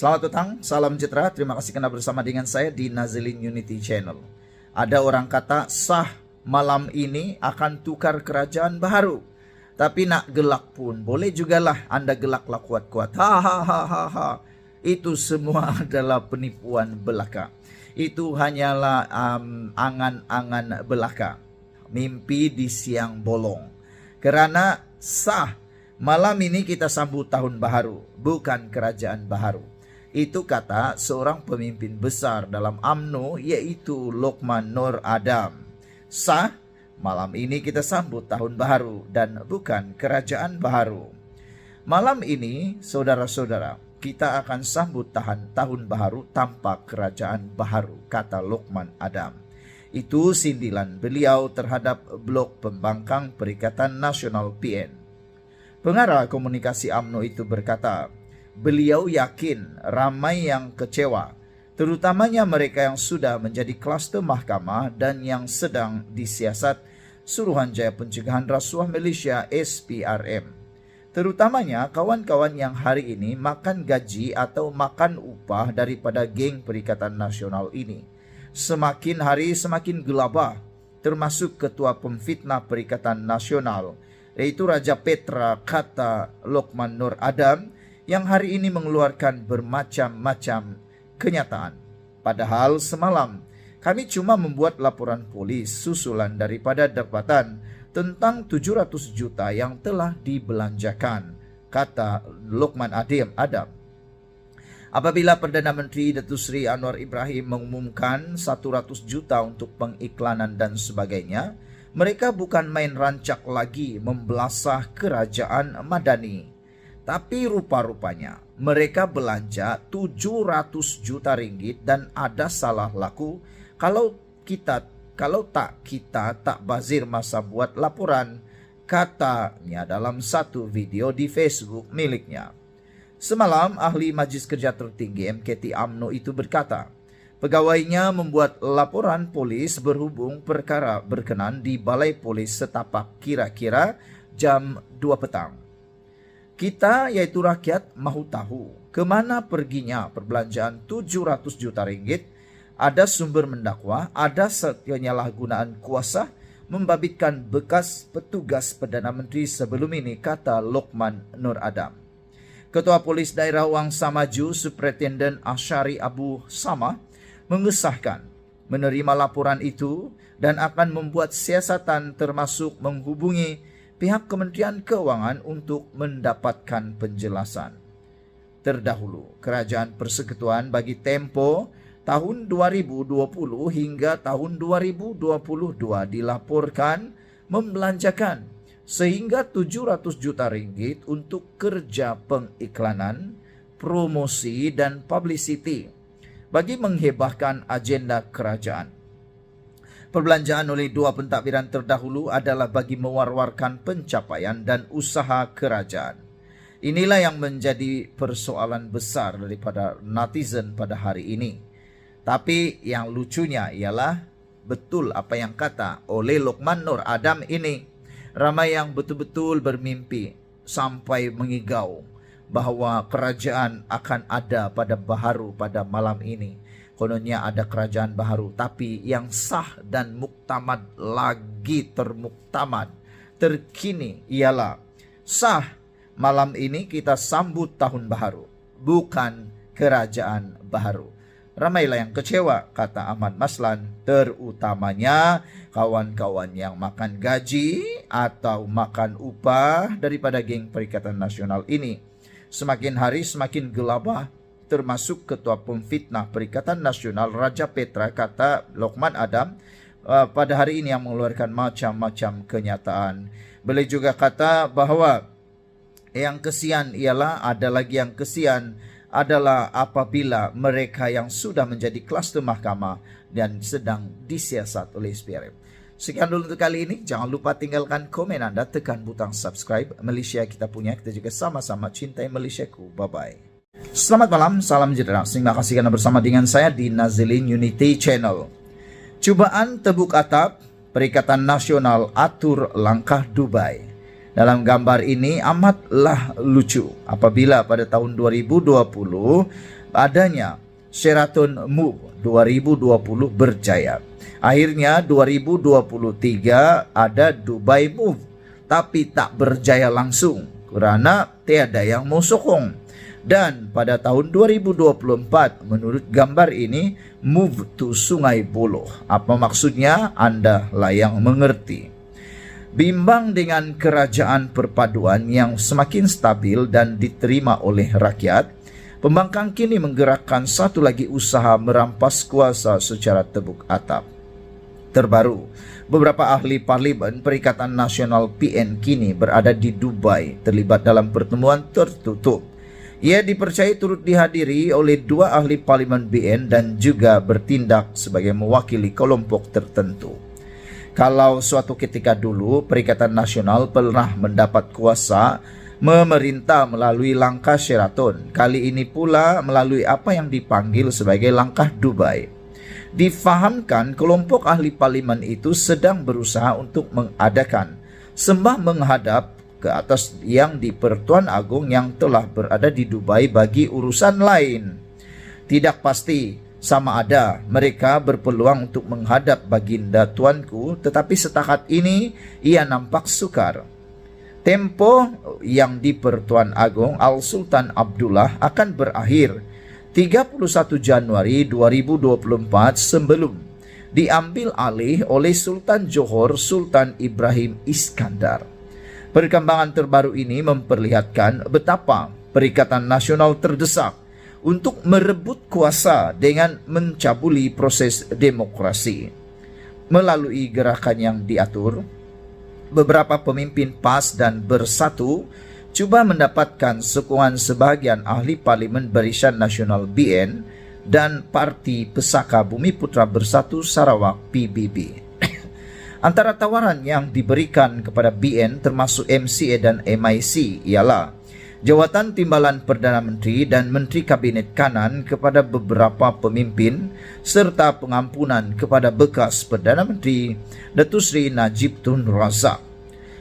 Selamat datang, salam sejahtera. Terima kasih karena bersama dengan saya di Nazilin Unity Channel. Ada orang kata sah malam ini akan tukar kerajaan baharu. Tapi nak gelak pun boleh jugalah Anda gelaklah kuat-kuat. Ha. Itu semua adalah penipuan belaka. Itu hanyalah angan-angan belaka. Mimpi di siang bolong. Kerana sah malam ini kita sambut tahun baharu, bukan kerajaan baharu. Itu kata seorang pemimpin besar dalam UMNO, yaitu Lokman Nur Adam. Sah, malam ini kita sambut tahun baharu dan bukan kerajaan baharu. Malam ini, saudara-saudara, kita akan sambut tahun baharu tanpa kerajaan baharu, kata Lokman Adam. Itu sindilan beliau terhadap blog pembangkang Perikatan Nasional PN. Pengarah komunikasi UMNO itu berkata, beliau yakin ramai yang kecewa, terutamanya mereka yang sudah menjadi klaster mahkamah dan yang sedang disiasat Suruhanjaya Pencegahan Rasuah Malaysia SPRM. Terutamanya kawan-kawan yang hari ini makan gaji atau makan upah daripada geng Perikatan Nasional ini. Semakin hari semakin gelabah, termasuk Ketua Pemfitnah Perikatan Nasional, yaitu Raja Petra, kata Lokman Nur Adam, yang hari ini mengeluarkan bermacam-macam kenyataan. Padahal semalam kami cuma membuat laporan polis susulan daripada dapatan tentang 700 juta yang telah dibelanjakan, kata Lokman Adam. Apabila Perdana Menteri Datuk Seri Anwar Ibrahim mengumumkan 100 juta untuk pengiklanan dan sebagainya, mereka bukan main rancak lagi membelasah kerajaan madani. Tapi rupa-rupanya mereka belanja 700 juta ringgit dan ada salah laku kalau kita tak bazir masa buat laporan, katanya dalam satu video di Facebook miliknya. Semalam ahli Majlis Kerja Tertinggi MKT UMNO itu berkata, pegawainya membuat laporan polis berhubung perkara berkenan di Balai Polis Setapak kira-kira jam 2 petang. Kita, yaitu rakyat, mahu tahu kemana perginya perbelanjaan 700 juta ringgit. Ada sumber mendakwa, ada penyalahgunaan kuasa membabitkan bekas petugas Perdana Menteri sebelum ini, kata Lokman Nur Adam. Ketua Polis Daerah Wangsa Maju, Superintendent Asyari Abu Samah, mengesahkan menerima laporan itu dan akan membuat siasatan termasuk menghubungi pihak Kementerian Keuangan untuk mendapatkan penjelasan. Terdahulu, Kerajaan Persekutuan bagi tempo tahun 2020 hingga tahun 2022 dilaporkan membelanjakan sehingga 700 juta ringgit untuk kerja pengiklanan, promosi dan publicity bagi menghebahkan agenda kerajaan. Perbelanjaan oleh dua pentadbiran terdahulu adalah bagi mewar-warkan pencapaian dan usaha kerajaan. Inilah yang menjadi persoalan besar daripada netizen pada hari ini. Tapi yang lucunya ialah betul apa yang kata oleh Lokman Nur Adam ini. Ramai yang betul-betul bermimpi sampai mengigau bahawa kerajaan akan ada pada baharu pada malam ini. Kononnya ada kerajaan baharu, tapi yang sah dan muktamad lagi termuktamad terkini ialah sah malam ini kita sambut tahun baharu, bukan kerajaan baharu. Ramailah yang kecewa, kata Ahmad Maslan, terutamanya kawan-kawan yang makan gaji atau makan upah daripada geng Perikatan Nasional ini. Semakin hari semakin gelabah, termasuk Ketua Pemfitnah Perikatan Nasional Raja Petra, kata Lokman Adam, pada hari ini yang mengeluarkan macam-macam kenyataan. Beliau juga kata bahawa yang kesian ialah, ada lagi yang kesian adalah apabila mereka yang sudah menjadi klaster mahkamah dan sedang disiasat oleh SPRM. Sekian dulu untuk kali ini. Jangan lupa tinggalkan komen anda, tekan butang subscribe. Malaysia kita punya, kita juga sama-sama cintai Malaysiaku. Bye-bye. Selamat malam, salam sejahtera. Terima kasih karena bersama dengan saya di Nazilin Unity Channel. Cubaan tebuk atap, Perikatan Nasional atur langkah Dubai. Dalam gambar ini amatlah lucu apabila pada tahun 2020 adanya Sheraton Move 2020 berjaya. Akhirnya 2023 ada Dubai Move, tapi tak berjaya langsung karena tiada yang mau sokong. Dan pada tahun 2024 menurut gambar ini move to Sungai Buloh. Apa maksudnya? Anda lah yang mengerti. Bimbang dengan kerajaan perpaduan yang semakin stabil dan diterima oleh rakyat, pembangkang kini menggerakkan satu lagi usaha merampas kuasa secara tebuk atap. Terbaru, beberapa ahli parlimen Perikatan Nasional PN kini berada di Dubai terlibat dalam pertemuan tertutup. Ia dipercayai turut dihadiri oleh 2 ahli parlimen BN dan juga bertindak sebagai mewakili kelompok tertentu. Kalau suatu ketika dulu Perikatan Nasional pernah mendapat kuasa memerintah melalui langkah Sheraton, kali ini pula melalui apa yang dipanggil sebagai langkah Dubai. Difahamkan kelompok ahli parlimen itu sedang berusaha untuk mengadakan sembah menghadap ke atas yang di Pertuan Agung yang telah berada di Dubai bagi urusan lain. Tidak pasti sama ada mereka berpeluang untuk menghadap baginda tuanku, tetapi setakat ini ia nampak sukar. Tempo yang di Pertuan Agung Al Sultan Abdullah akan berakhir 31 Januari 2024 sebelum diambil alih oleh Sultan Johor Sultan Ibrahim Iskandar. Perkembangan terbaru ini memperlihatkan betapa Perikatan Nasional terdesak untuk merebut kuasa dengan mencabuli proses demokrasi. Melalui gerakan yang diatur, beberapa pemimpin PAS dan Bersatu cuba mendapatkan sokongan sebagian ahli parlimen Barisan Nasional BN dan Parti Pesaka Bumi Putra Bersatu Sarawak PBB. Antara tawaran yang diberikan kepada BN termasuk MCA dan MIC ialah jawatan timbalan Perdana Menteri dan Menteri Kabinet Kanan kepada beberapa pemimpin serta pengampunan kepada bekas Perdana Menteri Datuk Seri Najib Tun Razak.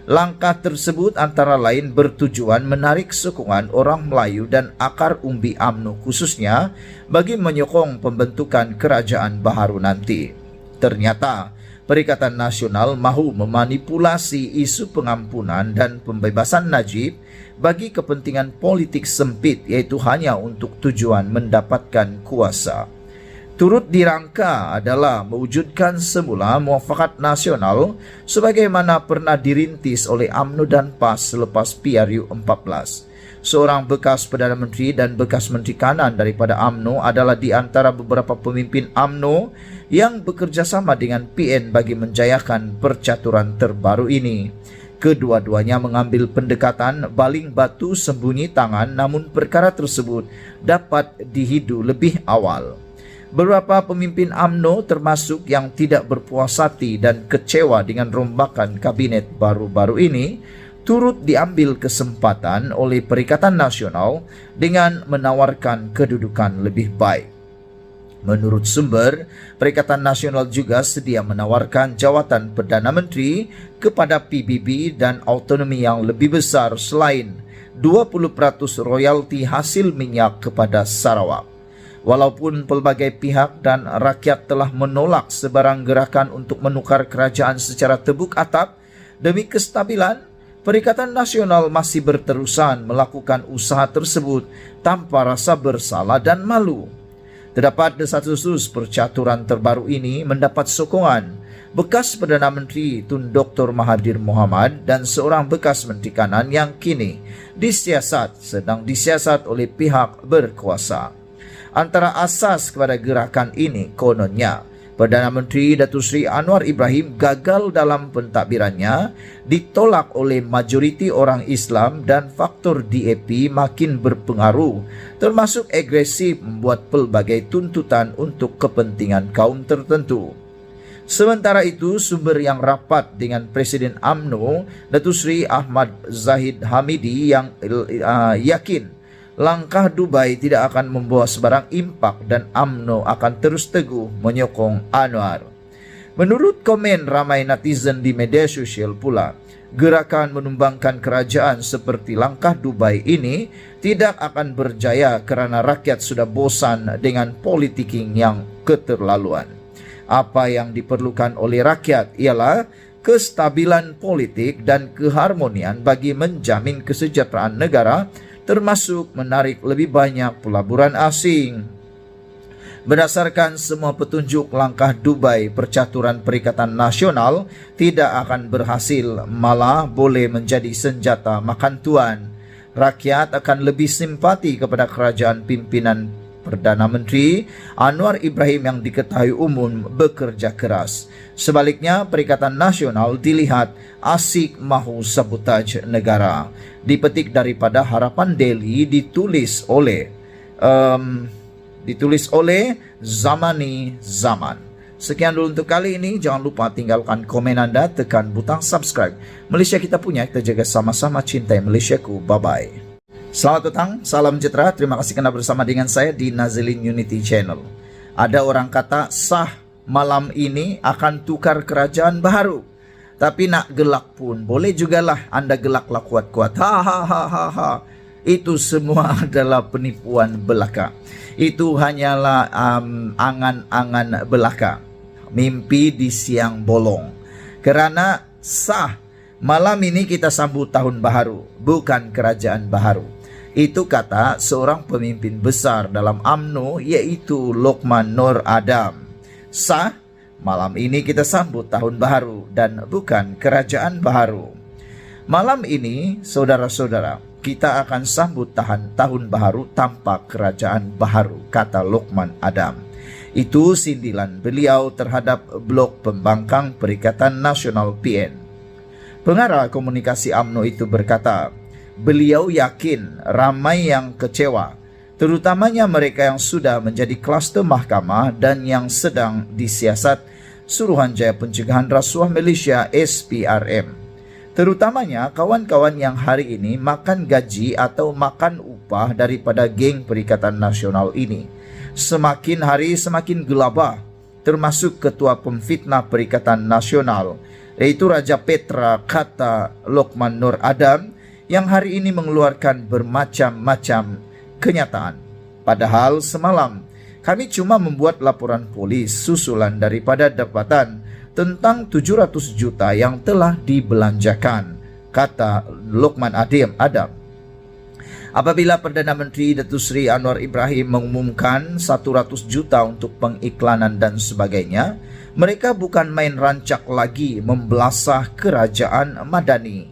Langkah tersebut antara lain bertujuan menarik sokongan orang Melayu dan akar umbi UMNO khususnya bagi menyokong pembentukan kerajaan baharu nanti. Ternyata Perikatan Nasional mahu memanipulasi isu pengampunan dan pembebasan Najib bagi kepentingan politik sempit, yaitu hanya untuk tujuan mendapatkan kuasa. Turut dirangka adalah mewujudkan semula muafakat nasional sebagaimana pernah dirintis oleh UMNO dan PAS selepas PRU 14. Seorang bekas Perdana Menteri dan bekas Menteri Kanan daripada UMNO adalah di antara beberapa pemimpin UMNO yang bekerja sama dengan PN bagi menjayakan percaturan terbaru ini. Kedua-duanya mengambil pendekatan baling batu sembunyi tangan, namun perkara tersebut dapat dihidu lebih awal. Beberapa pemimpin UMNO termasuk yang tidak berpuas hati dan kecewa dengan rombakan kabinet baru-baru ini turut diambil kesempatan oleh Perikatan Nasional dengan menawarkan kedudukan lebih baik. Menurut sumber, Perikatan Nasional juga sedia menawarkan jawatan Perdana Menteri kepada PBB dan autonomi yang lebih besar selain 20% royalti hasil minyak kepada Sarawak. Walaupun pelbagai pihak dan rakyat telah menolak sebarang gerakan untuk menukar kerajaan secara tebuk atap demi kestabilan, Perikatan Nasional masih berterusan melakukan usaha tersebut tanpa rasa bersalah dan malu. Terdapat desas-desus percaturan terbaru ini mendapat sokongan bekas Perdana Menteri Tun Dr. Mahathir Mohamad dan seorang bekas Menteri Kanan yang kini sedang disiasat oleh pihak berkuasa. Antara asas kepada gerakan ini kononnya Perdana Menteri Datuk Seri Anwar Ibrahim gagal dalam pentadbirannya, ditolak oleh majoriti orang Islam dan faktor DAP makin berpengaruh, termasuk agresif membuat pelbagai tuntutan untuk kepentingan kaum tertentu. Sementara itu, sumber yang rapat dengan Presiden UMNO, Datuk Seri Ahmad Zahid Hamidi yang yakin langkah Dubai tidak akan membawa sebarang impak dan UMNO akan terus teguh menyokong Anwar. Menurut komen ramai netizen di media sosial pula, Gerakan menumbangkan kerajaan seperti langkah Dubai ini tidak akan berjaya karena rakyat sudah bosan dengan politiking yang keterlaluan. Apa yang diperlukan oleh rakyat ialah kestabilan politik dan keharmonian bagi menjamin kesejahteraan negara, termasuk menarik lebih banyak pelaburan asing. Berdasarkan semua petunjuk, langkah Dubai Percaturan Perikatan Nasional tidak akan berhasil, malah boleh menjadi senjata makan tuan. Rakyat akan lebih simpati kepada kerajaan pimpinan Perdana Menteri Anwar Ibrahim yang diketahui umum bekerja keras. Sebaliknya, Perikatan Nasional dilihat asik mahu sabotaj negara. Dipetik daripada Harapan Daily, ditulis oleh Zamani Zaman. Sekian dulu untuk kali ini. Jangan lupa tinggalkan komen Anda, tekan butang subscribe. Malaysia kita punya, kita jaga sama-sama, cintai Malaysiaku. Bye-bye. Selamat datang, salam sejahtera. Terima kasih kerana bersama dengan saya di Nazilin Unity Channel. Ada orang kata sah malam ini akan tukar kerajaan baharu. Tapi nak gelak pun boleh jugalah Anda gelaklah kuat-kuat. Ha. Itu semua adalah penipuan belaka. Itu hanyalah angan-angan belaka, mimpi di siang bolong. Kerana sah malam ini kita sambut tahun baharu, bukan kerajaan baharu. Itu kata seorang pemimpin besar dalam UMNO, yaitu Lokman Nur Adam. Sah malam ini kita sambut tahun baharu dan bukan kerajaan baharu. Malam ini, saudara-saudara, kita akan sambut tahun baharu tanpa kerajaan baharu, kata Lokman Adam. Itu sindilan beliau terhadap blog pembangkang Perikatan Nasional PN. Pengarah komunikasi UMNO itu berkata, beliau yakin ramai yang kecewa, terutamanya mereka yang sudah menjadi kluster mahkamah dan yang sedang disiasat Suruhanjaya Pencegahan Rasuah Malaysia SPRM. Terutamanya kawan-kawan yang hari ini makan gaji atau makan upah daripada geng Perikatan Nasional ini. Semakin hari semakin gelabah, termasuk Ketua Pemfitnah Perikatan Nasional, yaitu Raja Petra, kata Lokman Nur Adam, yang hari ini mengeluarkan bermacam-macam kenyataan. Padahal semalam kami cuma membuat laporan polis susulan daripada dapatan tentang 700 juta yang telah dibelanjakan, kata Lokman Adam. Apabila Perdana Menteri Datuk Seri Anwar Ibrahim mengumumkan 100 juta untuk pengiklanan dan sebagainya, mereka bukan main rancak lagi membelasah kerajaan Madani.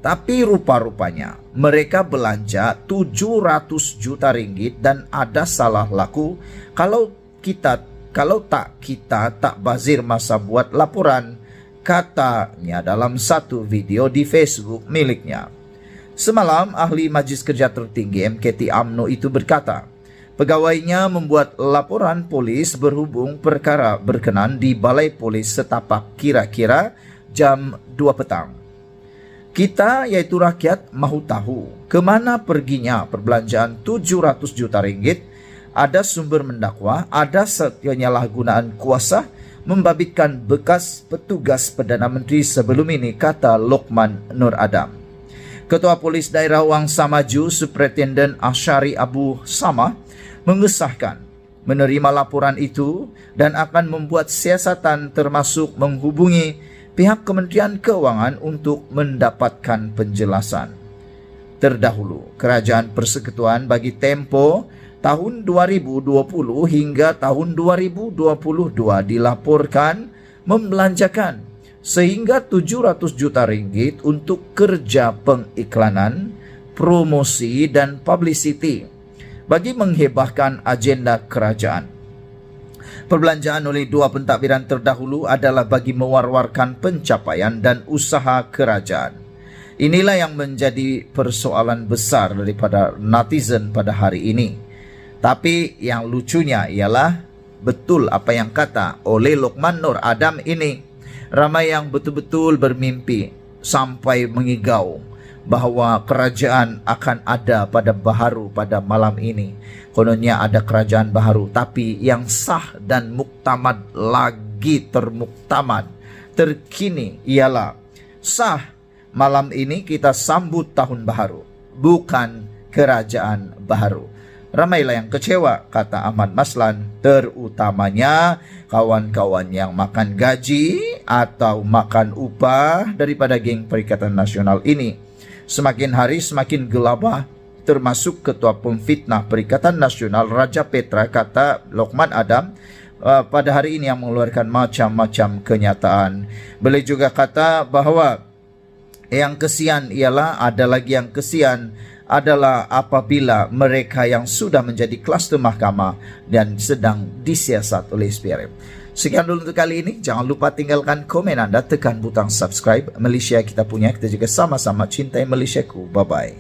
Tapi rupa-rupanya mereka belanja 700 juta ringgit dan ada salah laku kalau kita tak bazir masa buat laporan, katanya dalam satu video di Facebook miliknya. Semalam, ahli Majlis Kerja Tertinggi MKT UMNO itu berkata, pegawainya membuat laporan polis berhubung perkara berkenan di Balai Polis Setapak kira-kira jam 2 petang. Kita, yaitu rakyat, mahu tahu ke mana perginya perbelanjaan 700 juta ringgit. Ada sumber mendakwa, ada penyalahgunaan kuasa membabitkan bekas petugas Perdana Menteri sebelum ini, kata Lokman Nur Adam. Ketua Polis Daerah Wangsa Maju, Superintendent Asyari Abu Samah, mengesahkan menerima laporan itu dan akan membuat siasatan termasuk menghubungi pihak Kementerian Keuangan untuk mendapatkan penjelasan. Terdahulu, Kerajaan Persekutuan bagi tempoh tahun 2020 hingga tahun 2022 dilaporkan membelanjakan sehingga 700 juta ringgit untuk kerja pengiklanan, promosi dan publicity bagi menghebahkan agenda kerajaan. Perbelanjaan oleh dua pentadbiran terdahulu adalah bagi mewar-warkan pencapaian dan usaha kerajaan. Inilah yang menjadi persoalan besar daripada netizen pada hari ini. Tapi yang lucunya ialah betul apa yang kata oleh Lokman Nur Adam ini. Ramai yang betul-betul bermimpi sampai mengigau bahawa kerajaan akan ada pada baharu pada malam ini. Kononnya ada kerajaan baharu, tapi yang sah dan muktamad lagi terkini ialah sah malam ini kita sambut tahun baru, bukan kerajaan baru. Ramailah yang kecewa, kata Ahmad Maslan, terutamanya kawan-kawan yang makan gaji atau makan upah daripada geng Perikatan Nasional ini. Semakin hari semakin gelabah, termasuk Ketua Pemfitnah Perikatan Nasional Raja Petra, kata Lokman Adam, pada hari ini yang mengeluarkan macam-macam kenyataan. Beliau juga kata bahawa yang kesian ialah, ada lagi yang kesian adalah apabila mereka yang sudah menjadi kluster mahkamah dan sedang disiasat oleh SPRM. Sekian dulu untuk kali ini. Jangan lupa tinggalkan komen anda, tekan butang subscribe. Malaysia kita punya, kita juga sama-sama cintai Malaysiaku. Bye-bye.